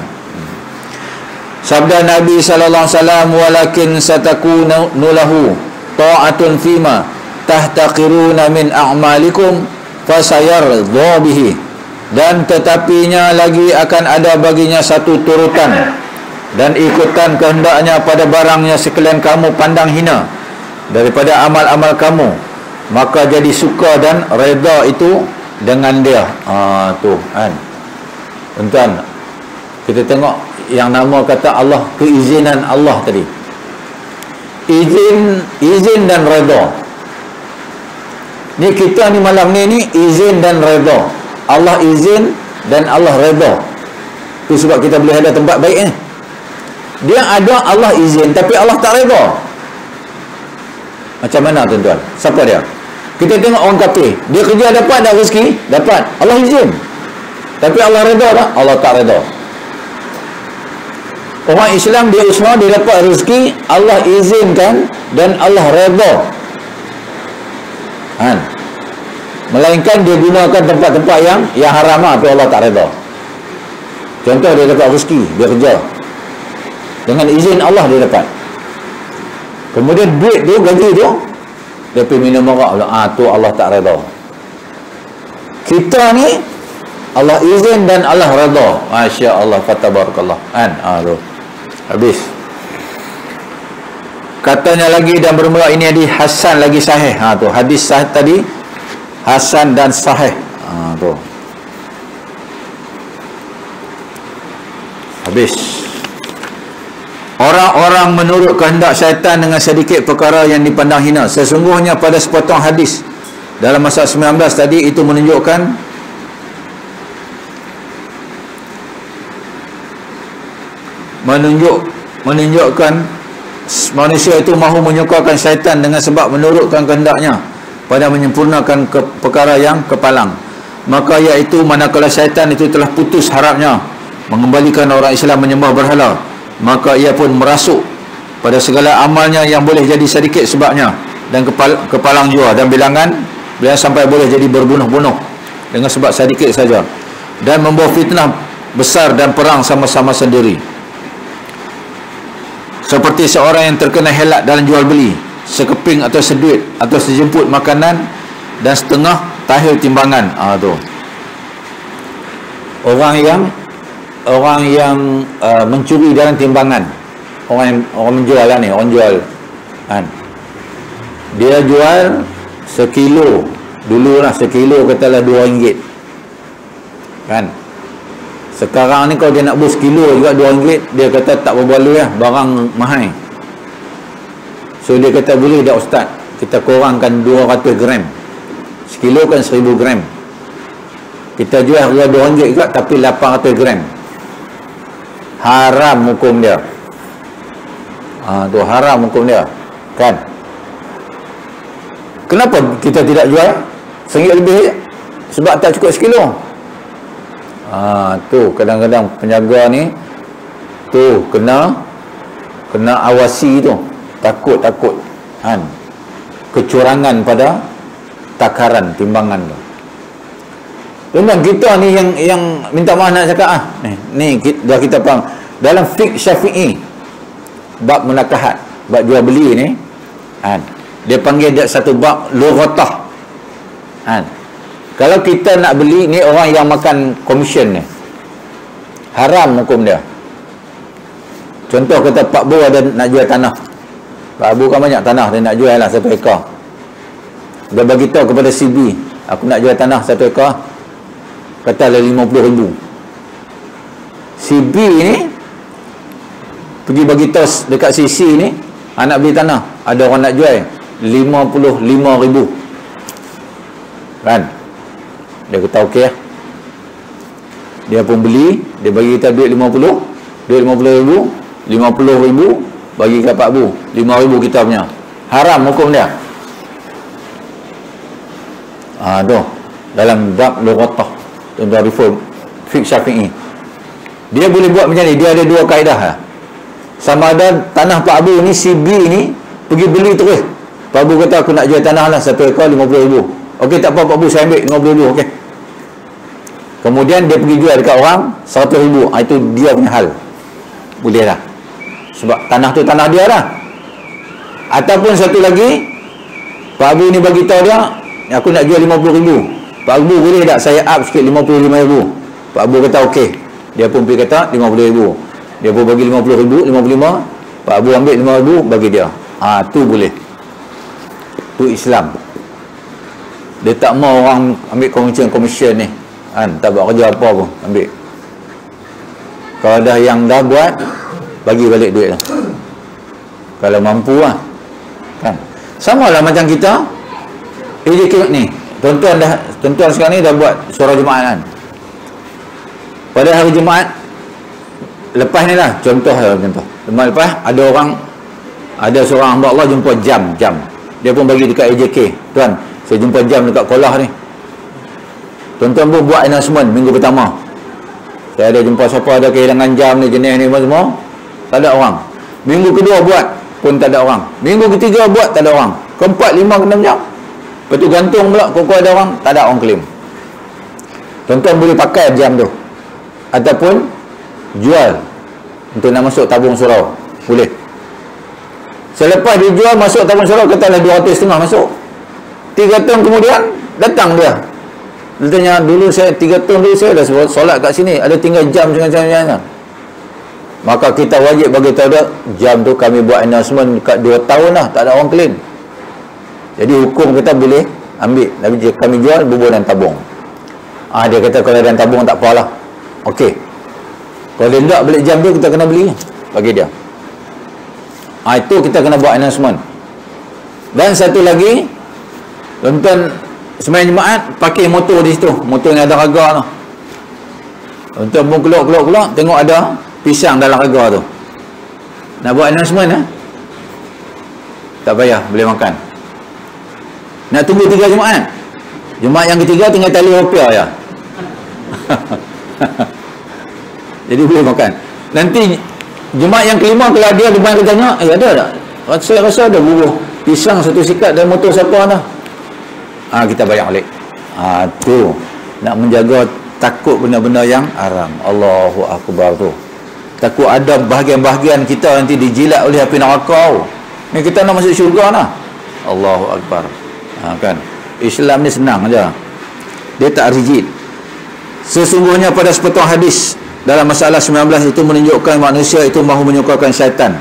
Sabda Nabi sallallahu alaihi wasallam, walakin satakunu lahu ta'atun fima tahtaqiruna min a'malikum fasayardha bihi. Dan tetapinya lagi akan ada baginya satu turutan dan ikutan kehendaknya pada barangnya sekalian kamu pandang hina daripada amal-amal kamu, maka jadi suka dan reda itu dengan dia. Tu kan tuan, kita tengok yang nama kata Allah, keizinan Allah tadi, izin dan reda. Ni kita ni malam ni izin dan reda. Allah izin dan Allah reda. Tu sebab kita boleh ada tempat baik ni. Dia ada, Allah izin, tapi Allah tak reda. Macam mana tuan-tuan? Siapa dia? Kita tengok orang kafir, dia kerja dapat tak rezeki? Dapat. Allah izin, tapi Allah reda tak? Allah tak reda. Orang Islam dia usaha, dia dapat rezeki, Allah izinkan dan Allah reda. Melainkan dia gunakan tempat-tempat yang haram lah, tapi Allah tak reda. Contoh, dia dapat rezeki, dia kerja dengan izin Allah, dia dapat. Kemudian duit tu, gaji tu, dia pergi minum arak, tu Allah tak reda. Kita ni Allah izin dan Allah reda. Masya Allah, fatabarakallah kan. Tu habis. Katanya lagi, dan bermula ini hadis hasan lagi sahih. Tu hadis sahih tadi, hasan dan sahih. Tu habis. Orang-orang menurut kehendak syaitan dengan sedikit perkara yang dipandang hina. Sesungguhnya pada sepotong hadis dalam masalah 19 tadi, itu menunjukkan manusia itu mahu menyukakan syaitan dengan sebab menurutkan kehendaknya pada menyempurnakan perkara yang kepalang. Maka iaitu manakala syaitan itu telah putus harapnya mengembalikan orang Islam menyembah berhala, maka ia pun merasuk pada segala amalnya yang boleh jadi sedikit sebabnya, dan kepalang jua, dan bilangan sampai boleh jadi berbunuh-bunuh dengan sebab sedikit saja, dan membawa fitnah besar dan perang sama-sama sendiri. Seperti seorang yang terkena helat dalam jual beli, sekeping atau seduit atau sejemput makanan dan setengah tahil timbangan. Tu orang yang mencuri dalam timbangan. Orang menjual lah ni, orang jual kan, dia jual sekilo dulu lah, sekilo katalah RM2 kan. Sekarang ni kalau dia nak beli sekilo juga RM2, dia kata tak berbaloi lah, barang mahal. So dia kata boleh dah ustaz, kita kurangkan 200 gram, sekilo kan 1000 gram, kita jual harga RM2 juga, tapi 800 gram. Haram hukum dia. Tu haram hukum dia kan. Kenapa kita tidak jual RM1 lebih? Sebab tak cukup sekilo. Tu kadang-kadang penjaga ni tu kena awasi tu, takut kan, kecurangan pada takaran timbangan tu. Memang kita ni yang minta maaf nak cakap ni dah kita faham dalam fiqh Syafi'i bab munakahat. bab jual beli ni, kan, dia panggil dia satu bab lughatah, kan. Kalau kita nak beli ni, orang yang makan komisen ni, haram hukum dia. Contoh kata Pak Bu ada nak jual tanah, Pak Bu kan banyak tanah, dia nak jual lah 1 ekar. Dia bagi tahu kepada CB, aku nak jual tanah 1 ekar, katalah 50,000. CB ni pergi bagi tahu dekat CC ni, nak beli tanah, ada orang nak jual 55,000, kan. Dia kata okey lah, dia pun beli, dia bagi kita duit 50,000, 50,000 bagi kat Pak Bu, 5,000 kita punya. Haram hukum dia. Tu dalam bab lughatah, tuan-tuan reform fiqh Syafi'i. Dia boleh buat macam ni, dia ada 2 kaedah lah. Sama ada tanah Pak Bu ni, CB ni pergi beli terus. Pak Bu kata aku nak jual tanah lah 1 ekar 50,000. Okey, tak apa Pak Bu, saya ambil 50,000. okey. Kemudian dia pergi jual dekat orang 100,000. Itu dia punya hal. Boleh lah, sebab tanah tu tanah dia lah. Ataupun satu lagi, Pak Bu ni bagi tahu dia, aku nak jual 50,000. Pak Bu boleh tak saya up sikit 55,000? Pak Bu kata okey. Dia pun pergi kata 50,000. Dia pun bagi 50,000, 55. Pak Bu ambil 5,000 bagi dia. Tu boleh. Tu Islam. Dia tak mau orang ambil komisen ni, kan, tak buat kerja apa pun ambil. Kalau dah yang dah buat, bagi balik duit lah, kalau mampu lah, kan. Sama lah macam kita ni, tuan-tuan sekarang ni dah buat surah Jumaat, kan. Pada hari Jumaat lepas ni lah, contoh Jumaat lepas, ada seorang hamba Allah jumpa jam, dia pun bagi dekat AJK, tuan saya jumpa jam dekat Kolah ni. Tuan-tuan pun buat announcement minggu pertama, saya ada jumpa siapa ada kehilangan jam ni, jenis ni semua, tak ada orang. Minggu kedua buat pun tak ada orang. Minggu ketiga buat tak ada orang. Keempat, 5 ke 6 jam. Lepas tu gantung pula, kok ada orang, tak ada orang claim. Tuan-tuan boleh pakai jam tu, ataupun jual untuk nak masuk tabung surau, boleh. Selepas dijual masuk tabung surau, katalah 250 masuk, 3 tahun kemudian datang dia tanya, dulu saya 3 tahun dulu saya dah solat kat sini, ada tinggal jam macam-macam. Maka kita wajib bagi tahu dia, jam tu kami buat announcement dekat 2 tahun dah, tak ada orang claim. Jadi hukum kita boleh ambil, tapi kami jual bubur dan tabung. Dia kata kalau dan tabung tak apalah, okey. Kalau dia tak beli jam tu, kita kena beli bagi dia. Itu kita kena buat announcement. Dan satu lagi, tuan-tuan sembahyang Jumaat pakai motor di situ, motor yang ada raga tu. Tuan-tuan pun keluar tengok ada pisang dalam raga tu, nak buat announcement, tak payah, boleh makan. Nak tunggu 3 Jumaat, Jumaat yang ketiga tinggal tali rupiah ya. Jadi boleh makan. Nanti Jumaat yang kelima, kalau dia depan kita tanya, ada tak? Saya rasa ada bubuh pisang 1 sikat dalam motor siapa dah. Kita bayar balik. Tu nak menjaga, takut benda-benda yang haram. Allahu Akbar tu. Takut ada bahagian-bahagian kita nanti dijilat oleh api neraka. Ni kita nak masuk syurga lah. Allahu Akbar. Kan. Islam ni senang aja. Dia tak rigid. Sesungguhnya pada sepotong hadis dalam masalah 19 itu menunjukkan manusia itu mahu menyukakan syaitan.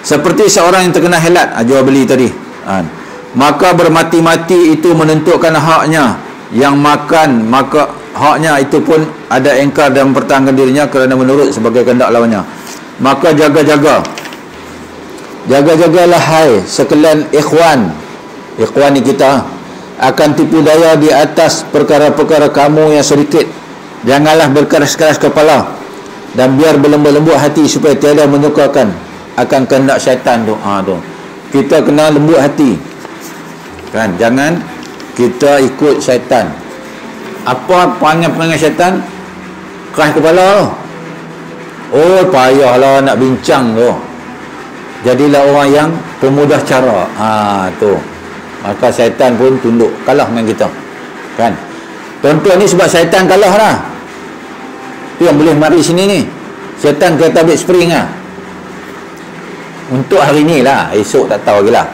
Seperti seorang yang terkena helat, jual beli tadi. Maka bermati-mati itu menentukan haknya. Yang makan, maka haknya itu pun ada engkar dan mempertahankan dirinya kerana menurut sebagai kehendak lawannya. Maka jagalah hai sekalian ikhwan ni kita, akan tipu daya di atas perkara-perkara kamu yang sedikit. Janganlah berkeras-keras kepala, dan biar berlembut-lembut hati supaya tiada menyukakan akan kehendak syaitan tu. Kita kena lembut hati, kan? Jangan kita ikut syaitan. Apa perangai-perangai syaitan? Keras kepala tu. Payahlah nak bincang tu. Jadilah orang yang pemudah cara. Tu. Maka syaitan pun tunduk, kalah dengan kita, kan? Tuan-tuan ni sebab syaitan kalah lah. Tu yang boleh mari sini ni. Syaitan kata ambil spring lah. Untuk hari ni lah, esok tak tahu lagi lah.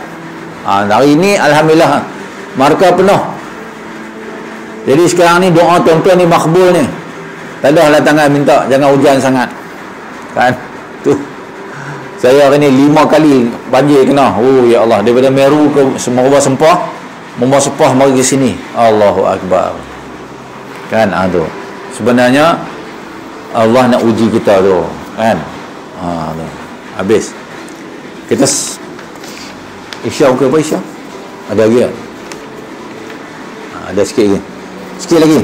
Hari ni alhamdulillah markah penuh. Jadi sekarang ni doa tuan-tuan ni makbul ni. Tak ada lah tangan minta jangan hujan sangat. Kan? Tu. Saya hari ni 5 kali banjir kena. Oh ya Allah, daripada Meru ke Merubah Sempah, Merubah Sempah mari ke sini. Allahu Akbar. Kan tu. Sebenarnya Allah nak uji kita tu, kan? Tu. Habis. Kita Isya ke apa Isya? Ada lagi tak? Ada sikit lagi. Sikit lagi.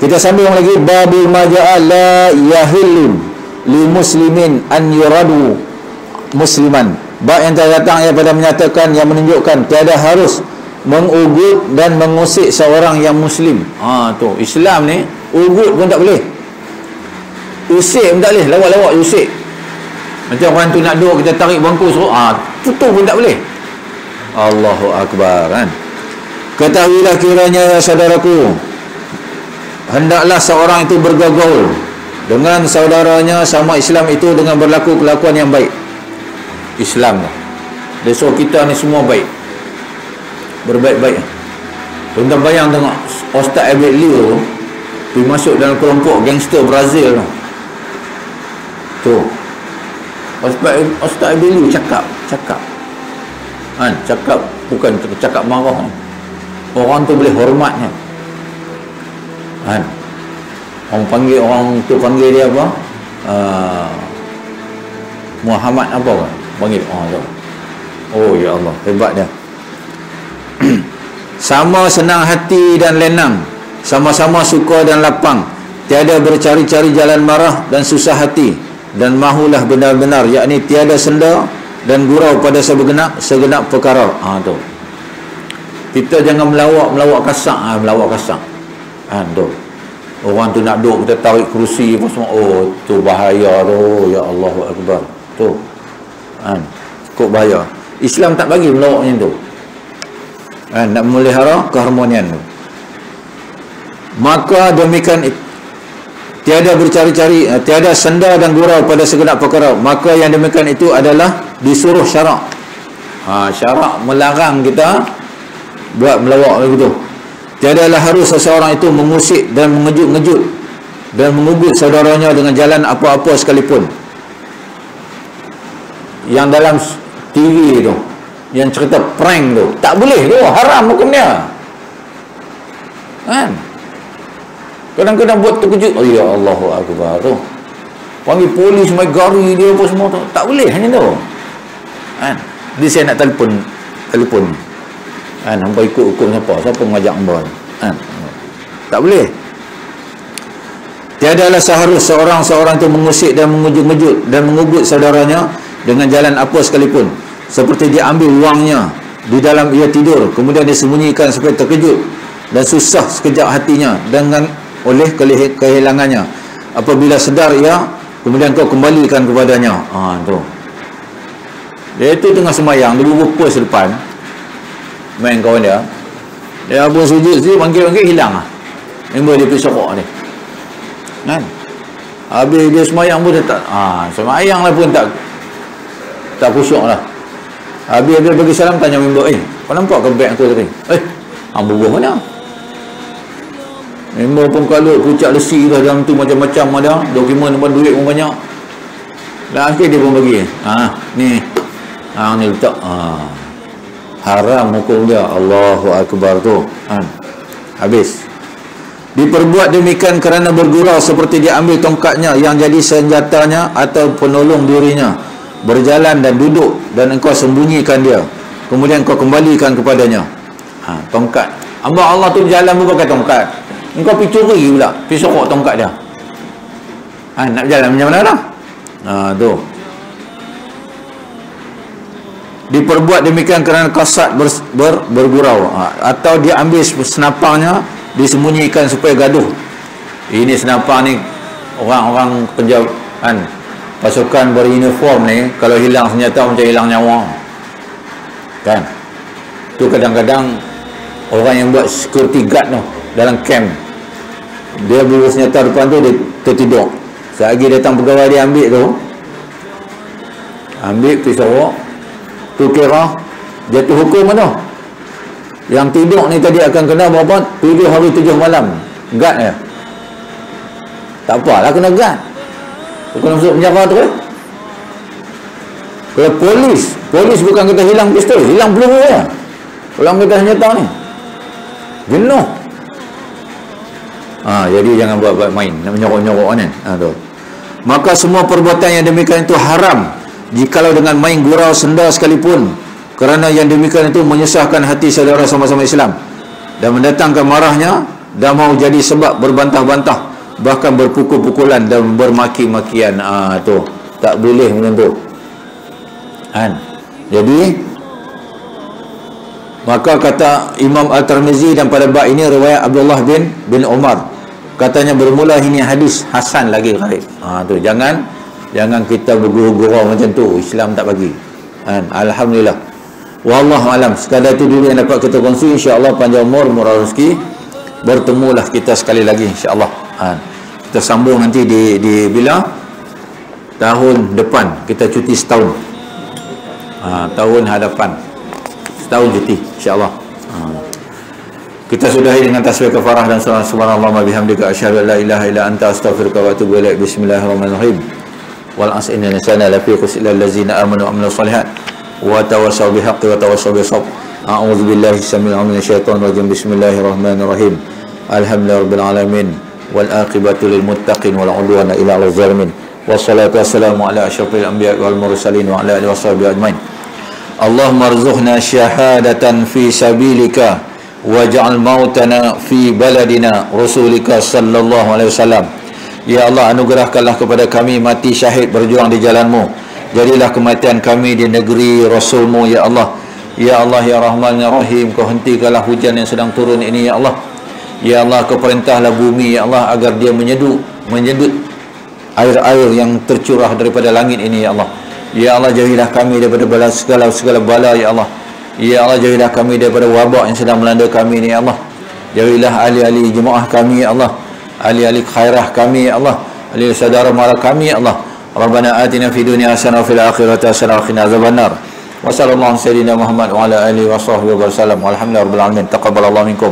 Kita sambung lagi babul majaa la yahillu li muslimin an yuradu musliman. Bab yang datang daripada menyatakan yang menunjukkan tiada harus mengugut dan mengusik seorang yang muslim. Tu Islam ni ugut pun tak boleh. Usik pun tak boleh, lawak-lawak usik. Macam orang tu nak duduk kita tarik bangku suruh tutup pun tak boleh. Allahu Akbar, kan? Ketahuilah kiranya ya saudaraku, hendaklah seorang itu bergaul dengan saudaranya sama Islam itu dengan berlaku kelakuan yang baik. Islam lah. Besok kita ni semua baik, berbaik-baik. Tuan-tuan bayang tengok Ustaz Abid Liu pergi masuk dalam kelompok gangster Brazil tu. Ustaz Abid Liu cakap cakap bukan cakap marah. Orang tu boleh hormatnya. Orang tu panggil dia apa? Muhammad apa kan? Panggil tu. Oh ya Allah, hebat dia. Sama senang hati dan lenang, sama-sama suka dan lapang, tiada bercari-cari jalan marah dan susah hati, dan mahulah benar-benar, yakni tiada senda dan gurau pada segenap perkara. Tu. Kita jangan melawak kasar, melawak kasar. Tu. Orang tu nak duduk kita tarik kerusi apa semua. Oh, tu bahaya tu. Ya Allahu Akbar. Tu. Cukup bahaya. Islam tak bagi melawak macam tu. Nak memelihara keharmonian tu. Maka demikian tiada bercari-cari, tiada senda dan gurau pada segenap perkara. Maka yang demikian itu adalah disuruh syarak. Syarak melarang kita buat melawak begitu. Tiadalah harus seseorang itu mengusik dan mengejut-ngejut dan mengugut saudaranya dengan jalan apa-apa sekalipun. Yang dalam TV tu, yang cerita prank tu, tak boleh tu, haram hukumnya. Kan? Kadang-kadang buat terkejut. Oh ya Allahu Akbar tu. Panggil polis, mai gari dia apa semua tu. Tak boleh hanya tu. Kan? Jadi saya nak telefon. Hamba ikut hukum siapa mengajak hamba. Tak boleh. Tiadalah seharus seorang itu mengusik dan mengejut-ngejut dan mengugut saudaranya dengan jalan apa sekalipun, seperti dia ambil wangnya di dalam ia tidur, kemudian dia sembunyikan supaya terkejut dan susah sekejap hatinya dengan oleh kehilangannya. Apabila sedar ia, kemudian kau kembalikan kepadanya. Tu. Dia itu tengah semayang, dia berpus depan main kawan dia. Dia abang sujud sini, panggil-panggil hilang lah. Member dia pergi sokok ni. Kan? Habis dia semayang pun dia tak semayang lah pun tak khusyuk lah. Habis dia bagi salam, tanya member, kau nampak ke beg aku tadi? Bubuh mana? Member pun kalut, pucak lesi lah dalam tu, macam-macam ada, dokumen pun, duit pun banyak. Dan akhir dia pun bagi ni ni letak haram hukum dia. Allahu Akbar tu. Habis. Diperbuat demikian kerana bergurau, seperti dia ambil tongkatnya yang jadi senjatanya atau penolong dirinya, berjalan dan duduk, dan engkau sembunyikan dia, kemudian engkau kembalikan kepadanya. Tongkat. Hamba Allah tu berjalan pun pakai tongkat, engkau pergi curi pula, pergi sokok tongkat dia. Nak berjalan macam mana lah? Tu. Diperbuat demikian kerana kasat bergurau, atau dia ambil senapangnya, disembunyikan supaya gaduh. Ini senapang ni orang-orang penjawat pasukan beruniform ni, kalau hilang senjata macam hilang nyawa. Kan? Tu kadang-kadang orang yang buat security guard tu dalam camp, dia bawa senjata depan tu, dia tertidur. Selagi datang pegawai dia ambil tu, Ambil pisau. Tu kira jatuh hukum mana? Yang tidur ni tadi akan kena berapa? 7 hari 7 malam. Gad ya. Tak apalah kena gad. Kena masuk penjara terus. Kalau polis bukan kata hilang pistol, hilang peluru ya. Hilang kata senjata ni. Jenuh. Jadi jangan buat main, nak menyorok-nyorok kan. Tu. Maka semua perbuatan yang demikian itu haram jikalau dengan main gurau senda sekalipun, kerana yang demikian itu menyusahkan hati saudara sama-sama Islam dan mendatangkan marahnya dan mau jadi sebab berbantah-bantah, bahkan berpukul-pukulan dan bermaki-makian. Tu tak boleh macam tu kan. Jadi maka kata Imam Al-Tirmizi dan pada bab ini riwayat Abdullah bin Umar, katanya bermula ini hadis hasan lagi gharib. Tu jangan kita bergurau-gurau macam tu, Islam tak bagi kan. Alhamdulillah, wallahu alam. Sekadar itu dulu yang dapat kita kongsi. Insya-Allah panjang umur, murah rezeki, bertemulah kita sekali lagi insya-Allah kan. Kita sambung nanti di bila tahun depan, kita cuti setahun. Tahun hadapan setahun cuti insya-Allah. Kita sudahi dengan tasbih kafarah dan subhanallah wa bihamdika asyhadu an la ilaha illa anta astaghfiruka wa atubu ilaik. Bismillahirrahmanirrahim. Wal 'asri innal insana lafi khusr illa allazina amanu wa amilus shalihat wa tawassaw bil haqqi wa tawassaw bis sabr. A'udzu billahi samil 'alim minasyaitonir rajim. Bismillahirrahmanirrahim. Alhamdulillahirabbil alamin wal aqibatu lil muttaqin wal 'udwana illa 'alal zalimin. Wassalatu wassalamu ala asyrafil anbiya'i wal mursalin wa ala alihi washabihi ajmain. Allahumma arzuqna syahadatan fi sabilika waj'al mautana fi baladina rasulika sallallahu alaihi wasallam. Ya Allah, anugerahkanlah kepada kami mati syahid berjuang di jalanmu. Jadilah kematian kami di negeri Rasulmu ya Allah. Ya Allah ya Rahman ya Rahim, kau hentikanlah hujan yang sedang turun ini ya Allah. Ya Allah, kau perintahlah bumi ya Allah agar dia menyedut air-air yang tercurah daripada langit ini ya Allah. Ya Allah, jauhilah kami daripada segala bala ya Allah. Ya Allah, jauhilah kami daripada wabak yang sedang melanda kami ni ya Allah. Jauhilah ahli-ahli jemaah kami ya Allah, ahli-ahli khairah kami ya Allah, ahli saudara mara kami ya Allah. Rabbana atina fid dunya hasanah wa fil akhirati hasanah wa qina azabannar. Wa sallallahu alaihi wa sallam Muhammad wa ala alihi wa sahbihi wa sallam. Walhamdulillahirabbil alamin. Taqabbalallahu minkum.